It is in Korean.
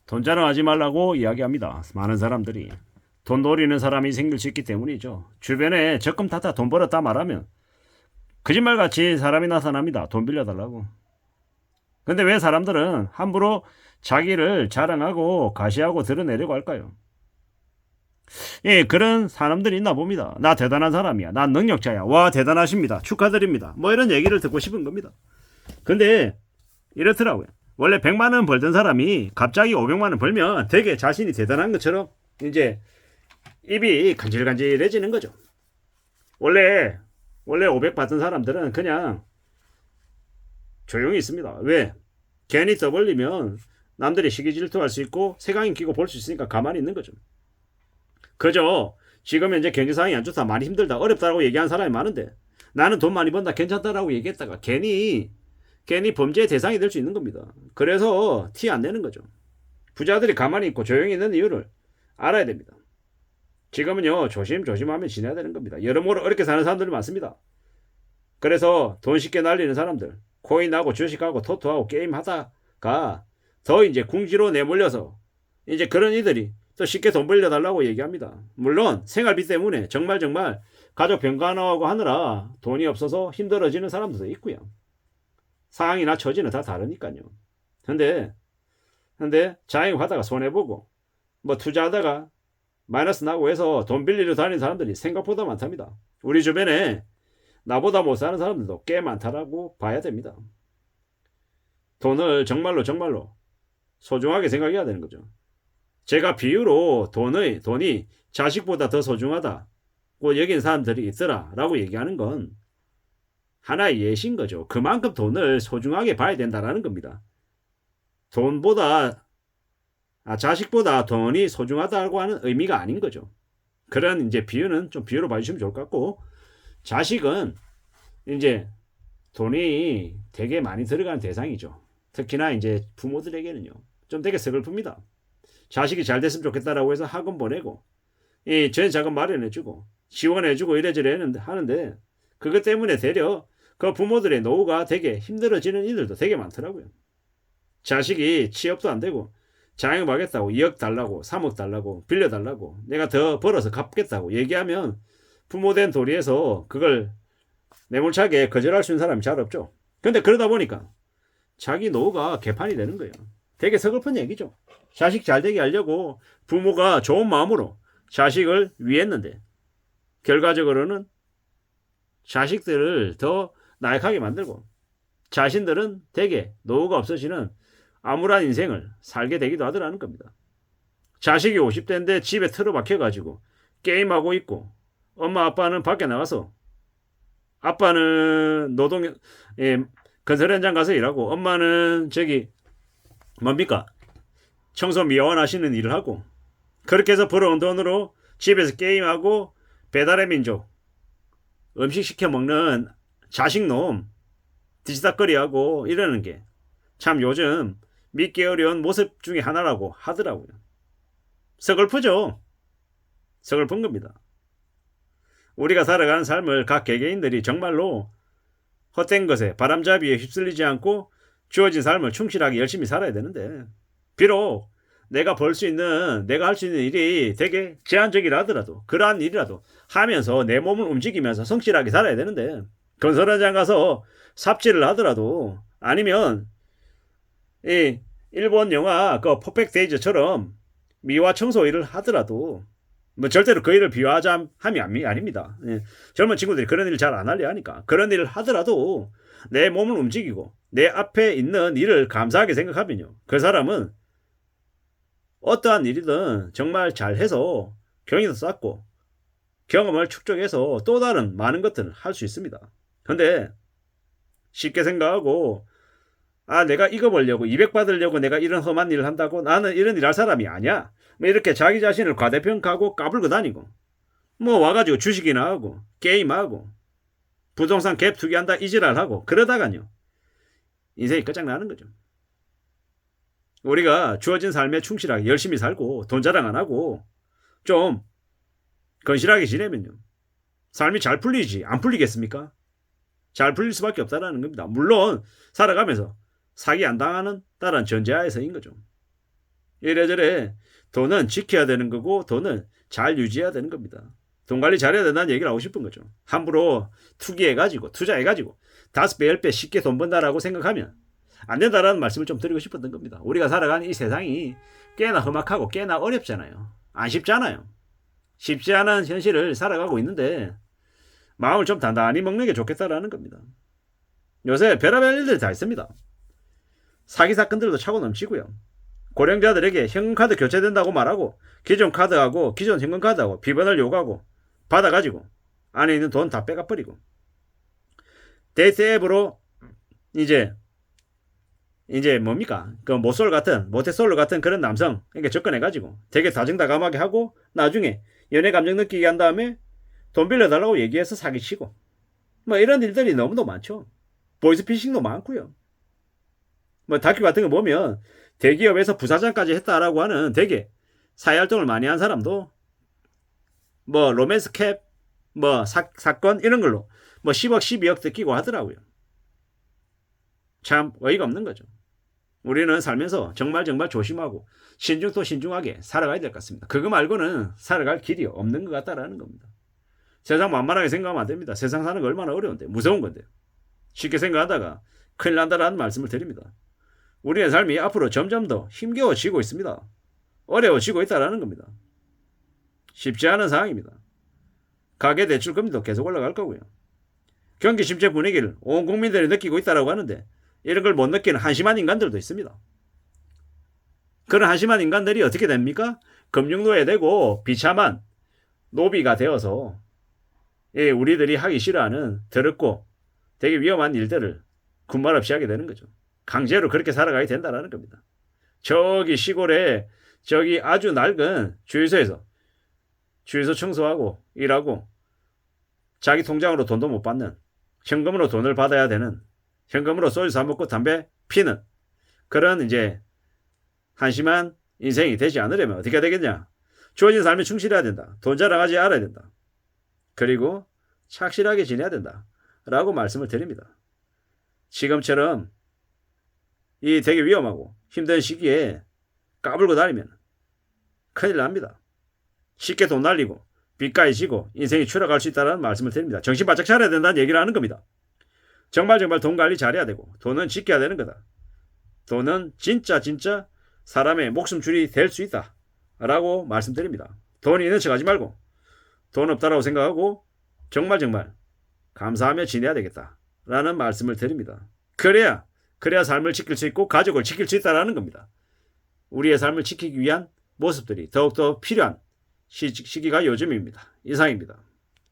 돈 자랑하지 말라고 이야기합니다. 많은 사람들이. 돈 노리는 사람이 생길 수 있기 때문이죠. 주변에 적금 타다 돈 벌었다 말하면 거짓말같이 사람이 나타납니다. 돈 빌려달라고. 근데 왜 사람들은 함부로 자기를 자랑하고 가시하고 드러내려고 할까요? 예, 그런 사람들이 있나 봅니다. 나 대단한 사람이야. 난 능력자야. 와, 대단하십니다. 축하드립니다. 뭐 이런 얘기를 듣고 싶은 겁니다. 근데 이렇더라고요. 원래 100만 원 벌던 사람이 갑자기 500만 원 벌면 되게 자신이 대단한 것처럼 이제 입이 간질간질해지는 거죠. 원래 500 받던 사람들은 그냥 조용히 있습니다. 왜? 괜히 떠벌리면 남들이 시기 질투할 수 있고 색안경 끼고 볼 수 있으니까 가만히 있는 거죠. 그죠? 지금 현재 경제 상황이 안 좋다, 많이 힘들다, 어렵다라고 얘기하는 사람이 많은데 나는 돈 많이 번다, 괜찮다라고 얘기했다가 괜히 범죄의 대상이 될 수 있는 겁니다. 그래서 티 안 내는 거죠. 부자들이 가만히 있고 조용히 있는 이유를 알아야 됩니다. 지금은요, 조심하면 지내야 되는 겁니다. 여러모로 어렵게 사는 사람들이 많습니다. 그래서 돈 쉽게 날리는 사람들, 코인하고 주식하고 토토하고 게임 하다가 더 이제 궁지로 내몰려서 이제 그런 이들이 또 쉽게 돈 벌려달라고 얘기합니다. 물론 생활비 때문에 정말 가족 병간호하고 하느라 돈이 없어서 힘들어지는 사람들도 있고요. 상황이나 처지는 다 다르니까요. 근데 자영업하다가 손해보고 뭐 투자하다가 마이너스 나고 해서 돈 빌리러 다니는 사람들이 생각보다 많답니다. 우리 주변에 나보다 못 사는 사람들도 꽤 많다라고 봐야 됩니다. 돈을 정말로 소중하게 생각해야 되는 거죠. 제가 비유로 돈이 자식보다 더 소중하다고 여긴 사람들이 있더라라고 얘기하는 건 하나의 예시인 거죠. 그만큼 돈을 소중하게 봐야 된다라는 겁니다. 자식보다 돈이 소중하다고 하는 의미가 아닌 거죠. 그런 이제 비유는 좀 비유로 봐주시면 좋을 것 같고, 자식은 이제 돈이 되게 많이 들어가는 대상이죠. 특히나 이제 부모들에게는요, 좀 되게 서글픕니다. 자식이 잘 됐으면 좋겠다라고 해서 학원 보내고, 전 자금 마련해주고, 지원해주고 이래저래 하는데, 그것 때문에 되려 그 부모들의 노후가 되게 힘들어지는 이들도 되게 많더라고요. 자식이 취업도 안 되고, 자영업하겠다고 2억 달라고 3억 달라고 빌려달라고 내가 더 벌어서 갚겠다고 얘기하면 부모된 도리에서 그걸 매몰차게 거절할 수 있는 사람이 잘 없죠. 근데 그러다 보니까 자기 노후가 개판이 되는 거예요. 되게 서글픈 얘기죠. 자식 잘 되게 하려고 부모가 좋은 마음으로 자식을 위했는데 결과적으로는 자식들을 더 나약하게 만들고 자신들은 되게 노후가 없어지는 암울한 인생을 살게 되기도 하더라는 겁니다. 자식이 50대인데 집에 틀어박혀가지고 게임하고 있고 엄마 아빠는 밖에 나가서 아빠는 건설 현장 가서 일하고 엄마는 뭡니까? 청소 미화원 하시는 일을 하고 그렇게 해서 벌어온 돈으로 집에서 게임하고 배달의 민족 음식 시켜 먹는 자식놈 뒤지다거리하고 이러는 게 참 요즘 믿기 어려운 모습 중에 하나라고 하더라고요. 서글프죠? 서글픈 겁니다. 우리가 살아가는 삶을 각 개개인들이 정말로 헛된 것에 바람잡이에 휩쓸리지 않고 주어진 삶을 충실하게 열심히 살아야 되는데 비록 내가 할 수 있는 일이 되게 제한적이라 하더라도 그러한 일이라도 하면서 내 몸을 움직이면서 성실하게 살아야 되는데 건설 현장 가서 삽질을 하더라도 아니면 일본 영화 그 퍼펙트 데이즈처럼 미화 청소 일을 하더라도 뭐 절대로 그 일을 비하하자 함이 아닙니다. 젊은 친구들이 그런 일을 잘 안 하려 하니까 그런 일을 하더라도 내 몸을 움직이고 내 앞에 있는 일을 감사하게 생각하면요, 그 사람은 어떠한 일이든 정말 잘해서 경력도 쌓고 경험을 축적해서 또 다른 많은 것들을 할 수 있습니다. 근데 쉽게 생각하고 내가 이거 벌려고 200 받으려고 내가 이런 험한 일을 한다고 나는 이런 일 할 사람이 아니야. 뭐 이렇게 자기 자신을 과대평가하고 까불고 다니고 뭐 와가지고 주식이나 하고 게임하고 부동산 갭 투기한다 이지랄하고 그러다가요 인생이 끝장나는 거죠. 우리가 주어진 삶에 충실하게 열심히 살고 돈 자랑 안 하고 좀 건실하게 지내면요 삶이 잘 풀리지 안 풀리겠습니까? 잘 풀릴 수밖에 없다는 겁니다. 물론 살아가면서 사기 안 당하는 다른 전제하에서인 거죠. 이래저래 돈은 지켜야 되는 거고 돈은 잘 유지해야 되는 겁니다. 돈 관리 잘해야 된다는 얘기를 하고 싶은 거죠. 함부로 투기해가지고 투자해가지고 5배 10배 쉽게 돈 번다라고 생각하면 안 된다라는 말씀을 좀 드리고 싶었던 겁니다. 우리가 살아가는 이 세상이 꽤나 험악하고 꽤나 어렵잖아요. 안 쉽잖아요. 쉽지 않은 현실을 살아가고 있는데 마음을 좀 단단히 먹는 게 좋겠다라는 겁니다. 요새 별의별 일들이 다 있습니다. 사기 사건들도 차고 넘치고요. 고령자들에게 현금카드 교체된다고 말하고 기존 카드하고 기존 현금카드하고 비번을 요구하고 받아가지고 안에 있는 돈 다 빼가버리고 데이트 앱으로 이제 뭡니까? 그 모태솔로 같은 그런 남성 이렇게 접근해가지고 되게 다정다감하게 하고 나중에 연애 감정 느끼게 한 다음에 돈 빌려달라고 얘기해서 사기치고 뭐 이런 일들이 너무도 많죠. 보이스피싱도 많고요. 뭐 다큐 같은 거 보면 대기업에서 부사장까지 했다라고 하는 되게 사회활동을 많이 한 사람도 뭐 로맨스 캡 뭐 사건 이런 걸로 뭐 10억 12억 뜯기고 하더라고요. 참 어이가 없는 거죠. 우리는 살면서 정말 조심하고 신중하게 살아가야 될 것 같습니다. 그거 말고는 살아갈 길이 없는 것 같다라는 겁니다. 세상 만만하게 생각하면 안 됩니다. 세상 사는 거 얼마나 어려운데 무서운 건데 쉽게 생각하다가 큰일 난다라는 말씀을 드립니다. 우리의 삶이 앞으로 점점 더 힘겨워지고 있습니다. 어려워지고 있다라는 겁니다. 쉽지 않은 상황입니다. 가계대출금리도 계속 올라갈 거고요. 경기 침체 분위기를 온 국민들이 느끼고 있다고 하는데 이런 걸 못 느끼는 한심한 인간들도 있습니다. 그런 한심한 인간들이 어떻게 됩니까? 금융노예 되고 비참한 노비가 되어서 우리들이 하기 싫어하는 더럽고 되게 위험한 일들을 군말 없이 하게 되는 거죠. 강제로 그렇게 살아가야 된다는 겁니다. 저기 시골에 저기 아주 낡은 주유소 청소하고 일하고 자기 통장으로 돈도 못 받는 현금으로 돈을 받아야 되는 현금으로 소주 사 먹고 담배 피는 그런 이제 한심한 인생이 되지 않으려면 어떻게 해야 되겠냐? 주어진 삶에 충실해야 된다. 돈 자랑하지 알아야 된다. 그리고 착실하게 지내야 된다. 라고 말씀을 드립니다. 지금처럼 이 되게 위험하고 힘든 시기에 까불고 다니면 큰일 납니다. 쉽게 돈 날리고 빚까지 지고 인생이 추락할 수 있다는 말씀을 드립니다. 정신 바짝 차려야 된다는 얘기를 하는 겁니다. 정말 돈 관리 잘해야 되고 돈은 지켜야 되는 거다. 돈은 진짜 사람의 목숨줄이 될 수 있다. 라고 말씀드립니다. 돈이 있는 척 하지 말고 돈 없다라고 생각하고 정말 감사하며 지내야 되겠다. 라는 말씀을 드립니다. 그래야 삶을 지킬 수 있고 가족을 지킬 수 있다는 겁니다. 우리의 삶을 지키기 위한 모습들이 더욱더 필요한 시기가 요즘입니다. 이상입니다.